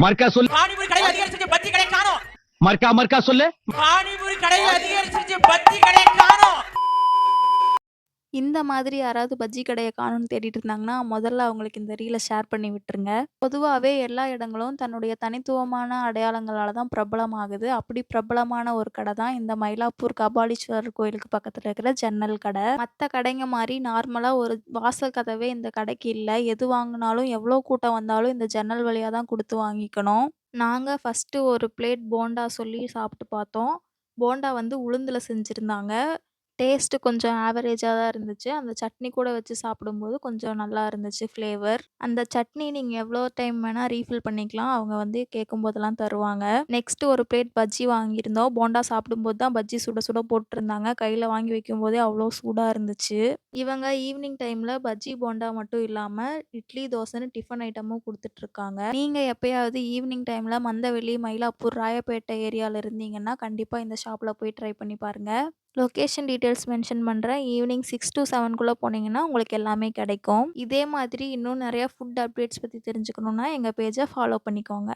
மர்க்கா சொல்லு. பானிபூரி கடை அதிகரிச்சிருச்சு, பஜ்ஜி கடை காணோம். மர்க்கா சொல்லு. பானிபூரி கடை அதிகரிச்சிருச்சு, பஜ்ஜி கடை காணோம். இந்த மாதிரி யாராவது பஜ்ஜி கடைய காணோம்னு தேடிட்டு இருந்தாங்கன்னா, முதல்ல அவங்களுக்கு இந்த ரீல ஷேர் பண்ணி விட்டுருங்க. பொதுவாவே எல்லா இடங்களும் தன்னுடைய தனித்துவமான அடையாளங்களால தான் பிரபலமாகுது. அப்படி பிரபலமான ஒரு கடை தான் இந்த மயிலாப்பூர் கபாலீஸ்வரர் கோயிலுக்கு பக்கத்துல இருக்கிற ஜன்னல் கடை. மத்த கடைங்க மாரி நார்மலா ஒரு வாசல் கதவே இந்த கடைக்கு இல்ல. எது வாங்குனாலும் எவ்வளோ கூட்டம் வந்தாலும் இந்த ஜன்னல் வழியா தான் குடுத்து வாங்கிக்கணும். நாங்க ஃபர்ஸ்ட்டு ஒரு பிளேட் போண்டா சொல்லி சாப்பிட்டு பார்த்தோம். போண்டா வந்து உளுந்துல செஞ்சிருந்தாங்க. டேஸ்ட்டு கொஞ்சம் ஆவரேஜா தான் இருந்துச்சு. அந்த சட்னி கூட வச்சு சாப்பிடும்போது கொஞ்சம் நல்லா இருந்துச்சு ஃப்ளேவர். அந்த சட்னி நீங்க எவ்வளோ டைம் வேணா ரீஃபில் பண்ணிக்கலாம். அவங்க வந்து கேட்கும்போதெல்லாம் தருவாங்க. நெக்ஸ்ட்டு ஒரு பிளேட் பஜ்ஜி வாங்கியிருந்தோம். போண்டா சாப்பிடும்போது தான் பஜ்ஜி சுட சுட போட்டிருந்தாங்க. கையில வாங்கி வைக்கும்போதே அவ்வளோ சூடா இருந்துச்சு. இவங்க ஈவினிங் டைம்ல பஜ்ஜி, போண்டா மட்டும் இல்லாம இட்லி, தோசைன்னு டிஃபன் ஐட்டமும் குடுத்துட்டுருக்காங்க. நீங்க எப்பயாவது ஈவினிங் டைம்ல மந்தவெளி, மயிலாப்பூர், ராயப்பேட்டை ஏரியால இருந்தீங்கன்னா, கண்டிப்பா இந்த ஷாப்ல போய் ட்ரை பண்ணி பாருங்க. லொகேஷன் டீட்டெயில்ஸ் மென்ஷன் பண்றேன். ஈவினிங் 6 டூ 7க்குள்ள போனீங்கன்னா, உங்களுக்கு எல்லாமே கிடைக்கும். இதே மாதிரி இன்னும் நெறைய ஃபுட் அப்டேட்ஸ் பத்தி தெரிஞ்சுக்கணும்னா, எங்க பேஜ ஃபாலோ பண்ணிக்கோங்க.